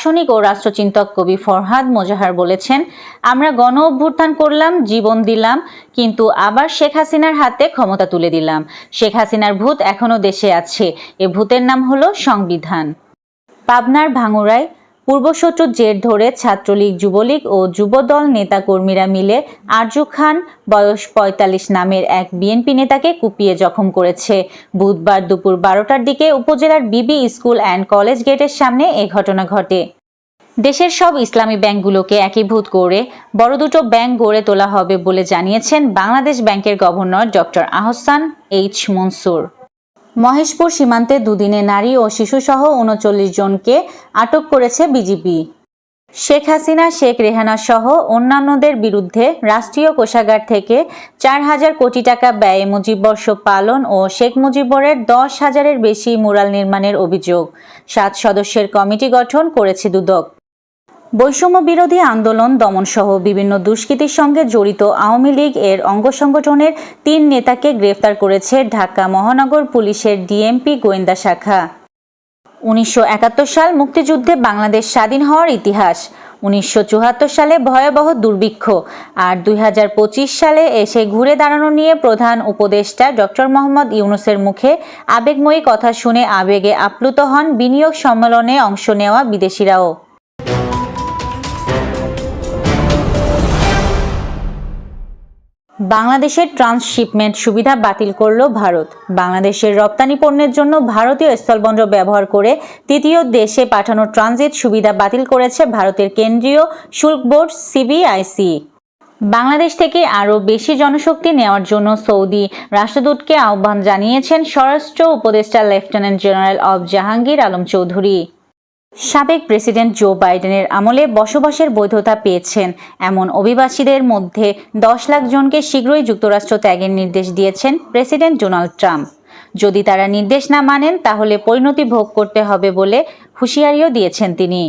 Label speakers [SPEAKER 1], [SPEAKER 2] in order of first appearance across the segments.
[SPEAKER 1] দার্শনিক ও রাষ্ট্রচিন্তক কবি ফরহাদ মোজাহার বলেছেন, আমরা গণ অভ্যুত্থান করলাম, জীবন দিলাম, কিন্তু আবার শেখ হাসিনার হাতে ক্ষমতা তুলে দিলাম। শেখ হাসিনার ভূত এখনো দেশে আছে। এ ভূতের নাম হলো সংবিধান। পাবনার ভাঙ্গুড়ায় পূর্বশত্রুর জের ধরে ছাত্রলীগ, যুবলীগ ও যুবদল নেতাকর্মীরা মিলে আরজু খান বয়স ৪৫ নামের এক বিএনপি নেতাকে কুপিয়ে জখম করেছে। বুধবার দুপুর ১২টার দিকে উপজেলার বিবি স্কুল অ্যান্ড কলেজ গেটের সামনে এ ঘটনা ঘটে। দেশের সব ইসলামী ব্যাংকগুলোকে একীভূত করে বড় দুটো ব্যাংক গড়ে তোলা হবে বলে জানিয়েছেন বাংলাদেশ ব্যাংকের governor doctor Ahsan H Mansur. Maheshpur সীমান্তে দুদিনে নারী ও শিশুসহ ৩৯ জনকে আটক করেছে বিজিবি। শেখ হাসিনা, শেখ রেহানা সহ অন্যান্যদের বিরুদ্ধে রাষ্ট্রীয় কোষাগার থেকে ৪,০০০ কোটি টাকা ব্যয়ে মুজিববর্ষ পালন ও শেখ মুজিবরের ১০,০০০-এর বেশি মুরাল নির্মাণের অভিযোগ। ৭ সদস্যের কমিটি গঠন করেছে দুদক। বৈষম্য বিরোধী আন্দোলন দমনসহ বিভিন্ন দুষ্কৃতির সঙ্গে জড়িত আওয়ামী লীগ এর অঙ্গ সংগঠনের ৩ নেতাকে গ্রেফতার করেছে ঢাকা মহানগর পুলিশের ডিএমপি গোয়েন্দা শাখা। ১৯৭১ সাল মুক্তিযুদ্ধে বাংলাদেশ স্বাধীন হওয়ার ইতিহাস, ১৯৭৪ সালে ভয়াবহ দুর্ভিক্ষ আর ২০২৫ সালে এসে ঘুরে দাঁড়ানো নিয়ে প্রধান উপদেষ্টা ডক্টর মোহাম্মদ ইউনূসের মুখে আবেগময়ী কথা শুনে আবেগে আপ্লুত হন বিনিয়োগ সম্মেলনে অংশ নেওয়া বিদেশিরাও। বাংলাদেশের ট্রান্সশিপমেন্ট সুবিধা বাতিল করল ভারত। বাংলাদেশের রপ্তানি পণ্যের জন্য ভারতীয় স্থলবন্দর ব্যবহার করে তৃতীয় দেশে পাঠানোর ট্রানজিট সুবিধা বাতিল করেছে ভারতের কেন্দ্রীয় শুল্ক বোর্ড সিবিআইসি। বাংলাদেশ থেকে আরও বেশি জনশক্তি নেওয়ার জন্য সৌদি রাষ্ট্রদূতকে আহ্বান জানিয়েছেন স্বরাষ্ট্র উপদেষ্টা lieutenant general of Jahangir Alam Chowdhury. সাবেক প্রেসিডেন্ট জো বাইডেনের আমলে বসবাসের বৈধতা পেয়েছেন এমন অভিবাসীদের মধ্যে ১০ লাখ জনকে শীঘ্রই যুক্তরাষ্ট্র ত্যাগের নির্দেশ দিয়েছেন প্রেসিডেন্ট ডোনাল্ড ট্রাম্প। যদি তারা নির্দেশ না মানেন তাহলে পরিণতি ভোগ করতে হবে বলে হুঁশিয়ারিও দিয়েছেন তিনি।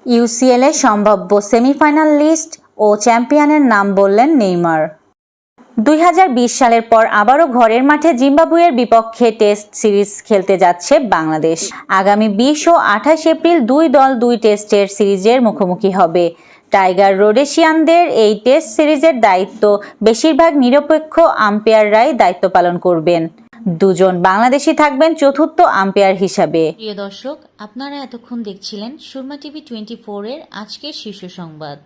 [SPEAKER 1] ইউসিএলে সম্ভাব্য সেমিফাইনাল লিস্ট ও চ্যাম্পিয়নের নাম বললেন নেইমার। ২০২০ সালের পর আবারও ঘরের মাঠে জিম্বাবুয়ের বিপক্ষে টেস্ট সিরিজ খেলতে যাচ্ছে বাংলাদেশ। আগামী ২০ ও ২৮ এপ্রিল দুই দল ২ টেস্টের সিরিজের মুখোমুখি হবে। টাইগার রোডেশিয়ানদের এই টেস্ট সিরিজের দায়িত্ব বেশিরভাগ নিরপেক্ষ আম্পায়াররাই দায়িত্ব পালন করবেন। ২ জন বাংলাদেশি থাকবেন চতুর্থ আম্পায়ার হিসাবে। প্রিয় দর্শক, আপনারা এতক্ষণ দেখছিলেন সুরমা টিভি 24 এর আজকের শীর্ষ সংবাদ।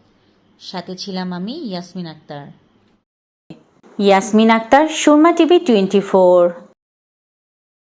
[SPEAKER 1] সাথে ছিলাম আমি ইয়াসমিন আক্তার। সুরমা টিভি 24।